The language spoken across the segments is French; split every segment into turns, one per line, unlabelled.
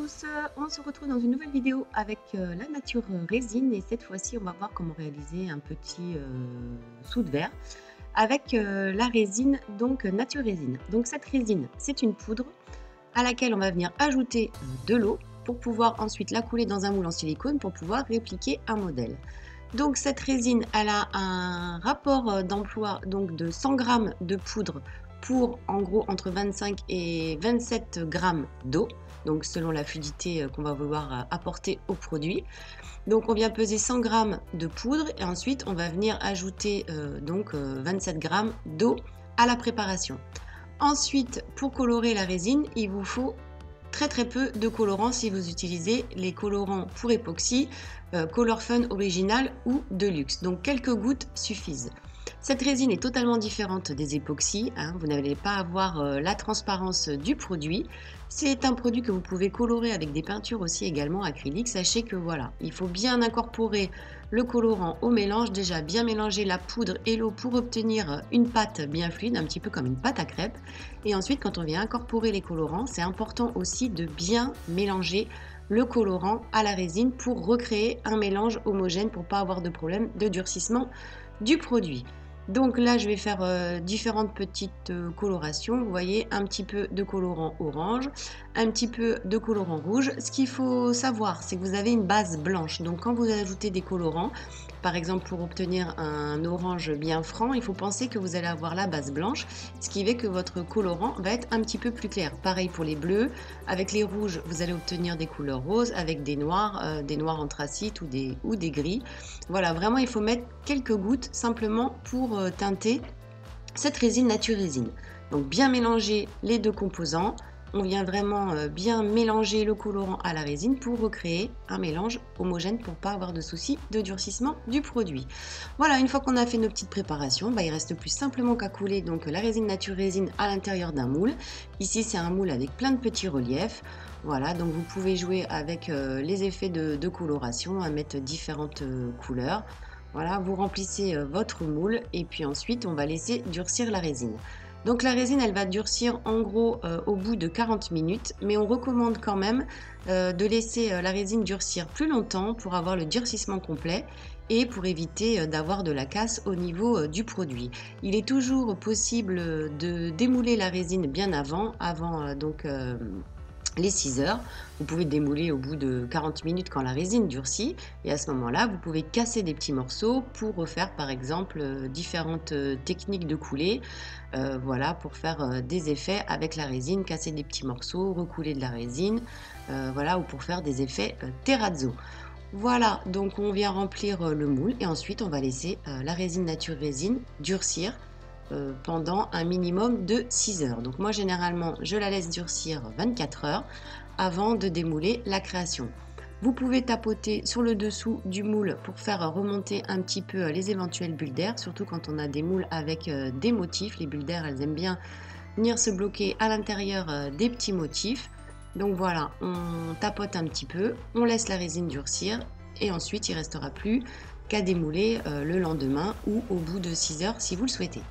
tous, on se retrouve dans une nouvelle vidéo avec la nature résine et cette fois-ci on va voir comment réaliser un petit seau de verre avec la résine donc nature résine. Donc cette résine c'est une poudre à laquelle on va venir ajouter de l'eau pour pouvoir ensuite la couler dans un moule en silicone pour pouvoir répliquer un modèle. Donc cette résine elle a un rapport d'emploi donc de 100 g de poudre pour en gros entre 25 et 27 grammes d'eau, donc selon la fluidité qu'on va vouloir apporter au produit. Donc on vient peser 100 g de poudre et ensuite on va venir ajouter 27 grammes d'eau à la préparation. Ensuite, pour colorer la résine, il vous faut très peu de colorants si vous utilisez les colorants pour époxy, Color Fun Original ou Deluxe. Donc quelques gouttes suffisent. Cette résine est totalement différente des époxys, hein, vous n'allez pas avoir la transparence du produit. C'est un produit que vous pouvez colorer avec des peintures aussi également acryliques. Sachez que voilà, il faut bien incorporer le colorant au mélange, déjà bien mélanger la poudre et l'eau pour obtenir une pâte bien fluide, un petit peu comme une pâte à crêpes. Et ensuite, quand on vient incorporer les colorants, c'est important aussi de bien mélanger le colorant à la résine pour recréer un mélange homogène pour ne pas avoir de problème de durcissement du produit. Donc là je vais faire différentes petites colorations, vous voyez, un petit peu de colorant orange, un petit peu de colorant rouge. Ce qu'il faut savoir c'est que vous avez une base blanche, donc quand vous ajoutez des colorants, par exemple pour obtenir un orange bien franc, il faut penser que vous allez avoir la base blanche, ce qui fait que votre colorant va être un petit peu plus clair. Pareil pour les bleus, avec les rouges vous allez obtenir des couleurs roses, avec des noirs anthracites ou des gris. Voilà, vraiment il faut mettre quelques gouttes simplement pour teinter cette résine nature résine. Donc bien mélanger les deux composants, on vient vraiment bien mélanger le colorant à la résine pour recréer un mélange homogène pour pas avoir de soucis de durcissement du produit. Voilà, une fois qu'on a fait nos petites préparations, il reste plus simplement qu'à couler donc la résine nature résine à l'intérieur d'un moule. Ici c'est un moule avec plein de petits reliefs. Voilà, donc vous pouvez jouer avec les effets de coloration, à mettre différentes couleurs. Voilà, vous remplissez votre moule et puis ensuite on va laisser durcir la résine. Donc la résine elle va durcir en gros au bout de 40 minutes, mais on recommande quand même de laisser la résine durcir plus longtemps pour avoir le durcissement complet et pour éviter d'avoir de la casse au niveau du produit. Il est toujours possible de démouler la résine bien avant les 6 heures. Vous pouvez démouler au bout de 40 minutes quand la résine durcit et à ce moment-là, vous pouvez casser des petits morceaux pour refaire par exemple différentes techniques de coulée. Voilà, pour faire des effets avec la résine, casser des petits morceaux, recouler de la résine, voilà, ou pour faire des effets terrazzo. Voilà, donc on vient remplir le moule et ensuite on va laisser la résine nature résine durcir pendant un minimum de 6 heures. Donc moi généralement je la laisse durcir 24 heures avant de démouler la création. Vous pouvez tapoter sur le dessous du moule pour faire remonter un petit peu les éventuelles bulles d'air, surtout quand on a des moules avec des motifs. Les bulles d'air elles aiment bien venir se bloquer à l'intérieur des petits motifs. Donc voilà, on tapote un petit peu, on laisse la résine durcir et ensuite il ne restera plus qu'à démouler le lendemain ou au bout de 6 heures si vous le souhaitez.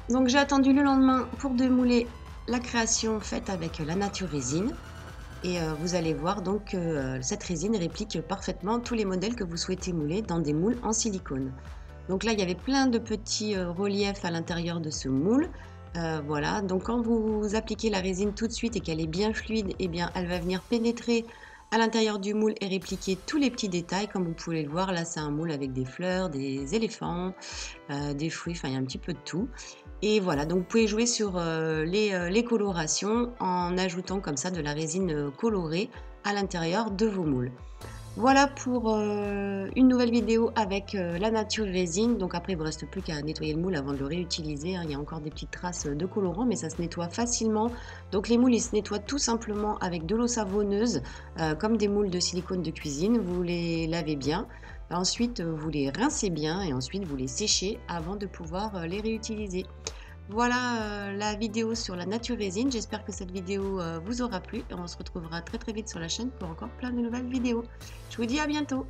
Donc j'ai attendu le lendemain pour démouler la création faite avec la nature résine et vous allez voir donc que cette résine réplique parfaitement tous les modèles que vous souhaitez mouler dans des moules en silicone. Donc là il y avait plein de petits reliefs à l'intérieur de ce moule. Voilà, donc quand vous appliquez la résine tout de suite et qu'elle est bien fluide, et bien elle va venir pénétrer à l'intérieur du moule et répliquer tous les petits détails. Comme vous pouvez le voir, là c'est un moule avec des fleurs, des éléphants, des fruits, enfin il y a un petit peu de tout. Et voilà, donc vous pouvez jouer sur les colorations en ajoutant comme ça de la résine colorée à l'intérieur de vos moules. Voilà pour une nouvelle vidéo avec la nature résine. Donc après il ne vous reste plus qu'à nettoyer le moule avant de le réutiliser, hein. Il y a encore des petites traces de colorant mais ça se nettoie facilement. Donc les moules ils se nettoient tout simplement avec de l'eau savonneuse comme des moules de silicone de cuisine. Vous les lavez bien, ensuite vous les rincez bien et ensuite vous les séchez avant de pouvoir les réutiliser. Voilà la vidéo sur la nature résine. J'espère que cette vidéo vous aura plu et on se retrouvera très vite sur la chaîne pour encore plein de nouvelles vidéos. Je vous dis à bientôt.